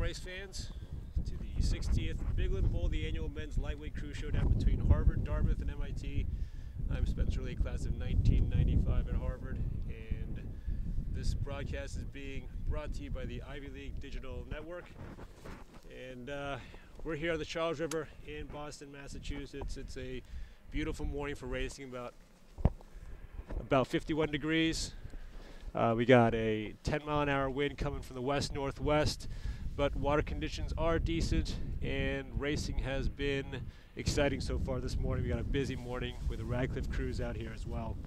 race fans, to the 60th Bigland Bowl, the annual men's lightweight crew showdown between Harvard, Dartmouth, and MIT. I'm Spencer Lee, class of 1995 at Harvard, and this broadcast is being brought to you by the Ivy League Digital Network. And we're here on the Charles River in Boston, Massachusetts. It's a beautiful morning for racing, about 51 degrees. We got a 10-mile-an-hour wind coming from the west-northwest, but water conditions are decent, and racing has been exciting so far this morning. We got a busy morning with the Radcliffe crews out here as well.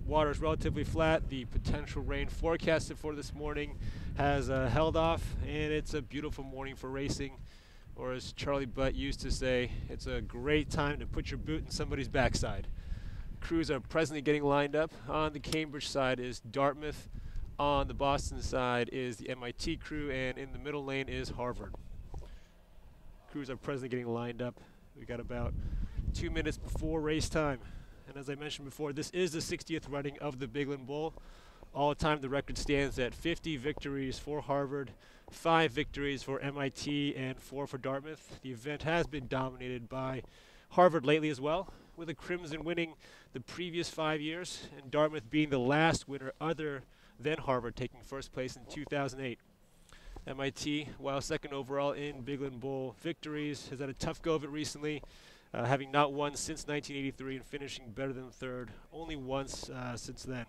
Water is relatively flat. The potential rain forecasted for this morning has held off, and it's a beautiful morning for racing, or as Charlie Butt used to say, it's a great time to put your boot in somebody's backside. Crews are presently getting lined up. On the Cambridge side is Dartmouth. On the Boston side is the MIT crew, and in the middle lane is Harvard. Crews are presently getting lined up. We got about 2 minutes before race time. And as I mentioned before, this is the 60th running of the Bigland Bowl. All time the record stands at 50 victories for Harvard, 5 victories for MIT, and 4 for Dartmouth. The event has been dominated by Harvard lately as well, with the Crimson winning the previous 5 years, and Dartmouth being the last winner other than Harvard, taking first place in 2008. MIT, while second overall in Bigland Bowl victories, has had a tough go of it recently, having not won since 1983 and finishing better than third only once since then.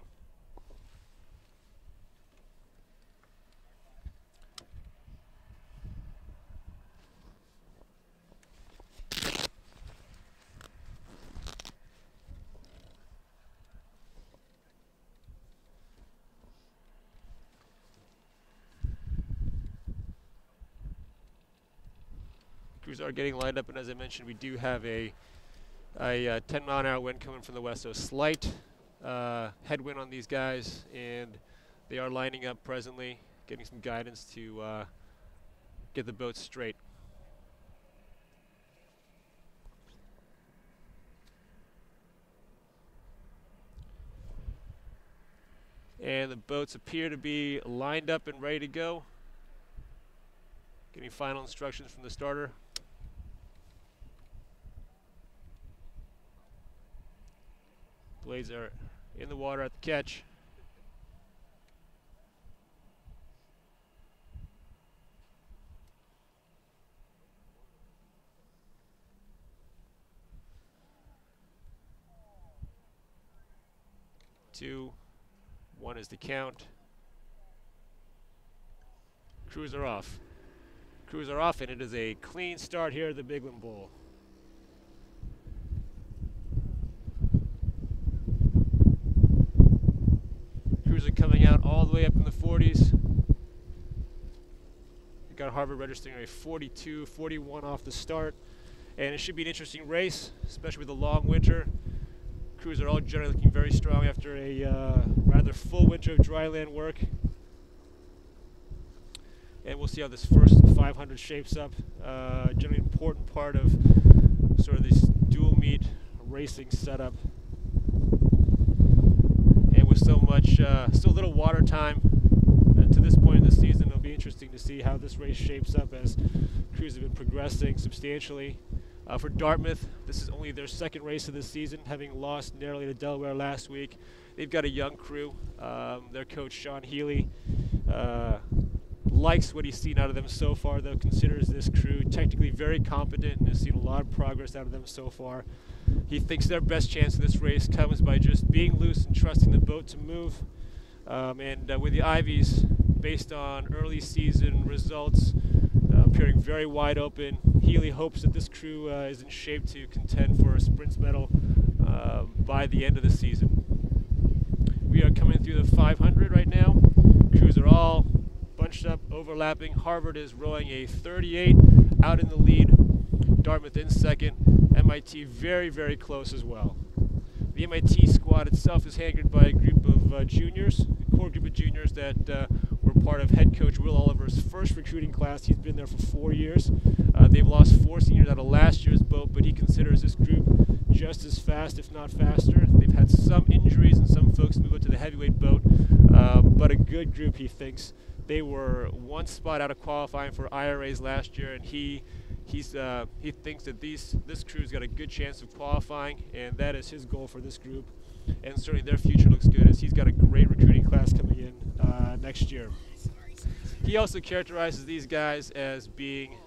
Crews are getting lined up, and as I mentioned, we do have a 10-mile-an-hour wind coming from the west, so slight headwind on these guys, and they are lining up presently, getting some guidance to get the boat straight. And the boats appear to be lined up and ready to go. Getting final instructions from the starter. Blades are in the water at the catch. Two, one is the count. Crews are off. Crews are off, and it is a clean start here at the Bigland Bowl. Crews are coming out all the way up in the 40s. We got Harvard registering a 42-41 off the start, and it should be an interesting race, especially with the long winter. Crews are all generally looking very strong after a rather full winter of dry land work. And we'll see how this first 500 shapes up. Generally important part of sort of this dual meet racing setup. And with so much, still little water time to this point in the season, it'll be interesting to see how this race shapes up as crews have been progressing substantially. For Dartmouth, this is only their second race of the season, having lost narrowly to Delaware last week. They've got a young crew. Their coach, Sean Healy, likes what he's seen out of them so far, though considers this crew technically very competent and has seen a lot of progress out of them so far. He thinks their best chance of this race comes by just being loose and trusting the boat to move. With the Ivies, based on early season results, appearing very wide open, Healy hopes that this crew is in shape to contend for a sprints medal by the end of the season. We are coming through the 500 right now. Crews are all bunched up, overlapping. Harvard is rowing a 38 out in the lead. Dartmouth in second. MIT very, very close as well. The MIT squad itself is anchored by a group of juniors, a core group of juniors that were part of head coach Will Oliver's first recruiting class. He's been there for 4 years. They've lost 4 seniors out of last year's boat, but he considers this group just as fast, if not faster. They've had some injuries and some folks move up to the heavyweight boat, but a good group, he thinks. They were one spot out of qualifying for IRAs last year, and he thinks that this crew's got a good chance of qualifying, and that is his goal for this group. And certainly their future looks good, as he's got a great recruiting class coming in next year. He also characterizes these guys as being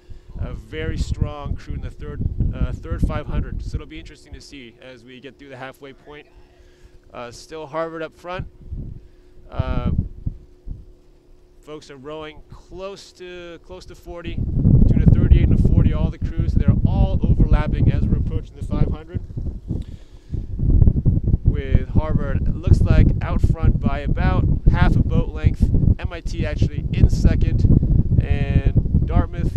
a very strong crew in the third 500. So it'll be interesting to see as we get through the halfway point. Still Harvard up front. Folks are rowing close to 40, between a 38 and a 40. All the crews, they're all overlapping as we're approaching the 500. With Harvard, it looks like out front by about half a boat length. MIT actually in second, and Dartmouth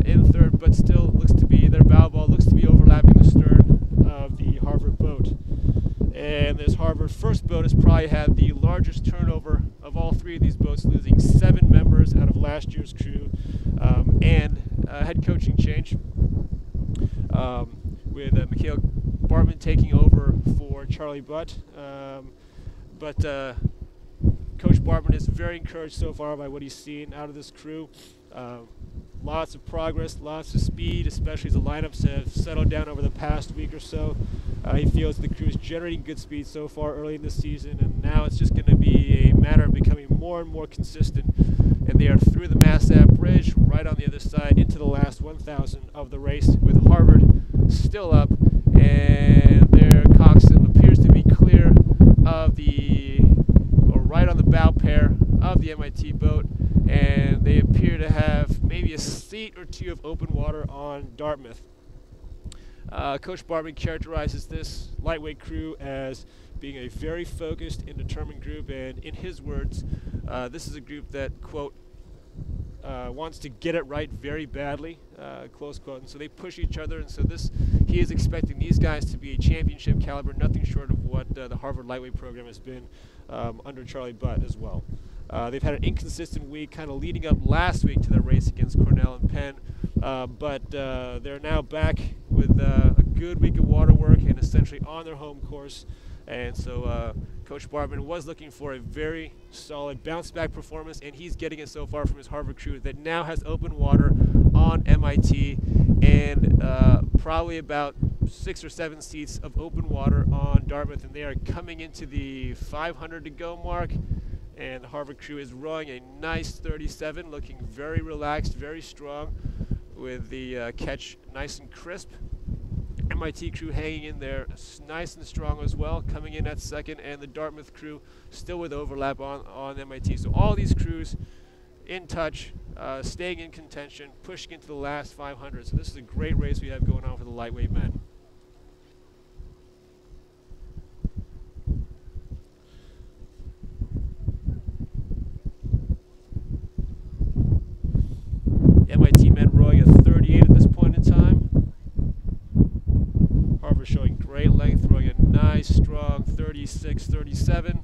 in third, but still looks to be, their bow ball looks to be overlapping the stern of the Harvard boat. And this Harvard first boat has probably had the largest turnover of all three of these boats, losing 7 members out of last year's crew, and head coaching change, with Mikhail Bartman taking over for Charlie Butt. But Coach Bartman is very encouraged so far by what he's seen out of this crew. Lots of progress, lots of speed, especially as the lineups have settled down over the past week or so. He feels the crew is generating good speed so far early in the season, and now it's just going to be a matter of becoming more and more consistent. And they are through the Massap Bridge, right on the other side, into the last 1,000 of the race, with Harvard still up, and their coxswain appears to be clear of or right on the bow pair of the MIT boat, and they appear to have maybe a seat or two of open water on Dartmouth. Coach Bartman characterizes this lightweight crew as being a very focused and determined group, and in his words, this is a group that, quote, wants to get it right very badly, close quote, and so they push each other, and so he is expecting these guys to be a championship caliber, nothing short of what the Harvard lightweight program has been under Charlie Butt as well. They've had an inconsistent week, kind of leading up last week to their race against Cornell and Penn, but they're now back with a good week of water work and essentially on their home course. And so Coach Bartman was looking for a very solid bounce-back performance, and he's getting it so far from his Harvard crew that now has open water on MIT and probably about 6 or 7 seats of open water on Dartmouth, and they are coming into the 500 to go mark. And the Harvard crew is rowing a nice 37, looking very relaxed, very strong, with the catch nice and crisp. MIT crew hanging in there nice and strong as well, coming in at second, and the Dartmouth crew still with overlap on MIT. So all these crews in touch, staying in contention, pushing into the last 500. So this is a great race we have going on for the lightweight men. MIT men rowing at 38 at this point in time. Harvard showing great length, rowing a nice, strong 36, 37.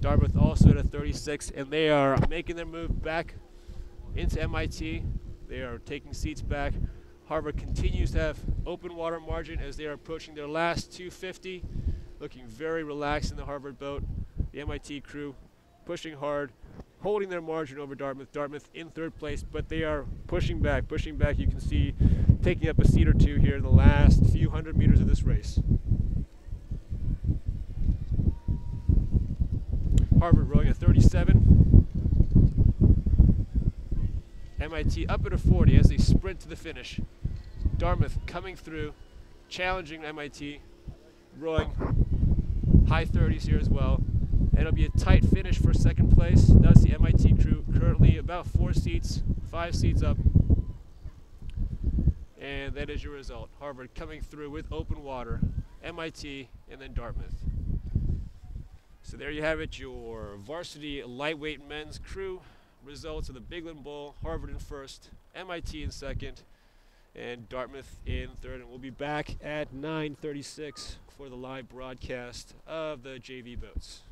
Dartmouth also at a 36, and they are making their move back into MIT. They are taking seats back. Harvard continues to have open water margin as they are approaching their last 250, looking very relaxed in the Harvard boat. The MIT crew pushing hard, holding their margin over Dartmouth. Dartmouth in third place, but they are pushing back. You can see taking up a seat or two here in the last few hundred meters of this race. Harvard rowing at 37. MIT up at a 40 as they sprint to the finish. Dartmouth coming through, challenging MIT, rowing high 30s here as well. And it'll be a tight finish for second place. That's the MIT crew, currently about 5 seats up. And that is your result. Harvard coming through with open water, MIT, and then Dartmouth. So there you have it, your varsity lightweight men's crew results of the Bigland Bowl. Harvard in first, MIT in second, and Dartmouth in third. And we'll be back at 9:36 for the live broadcast of the JV boats.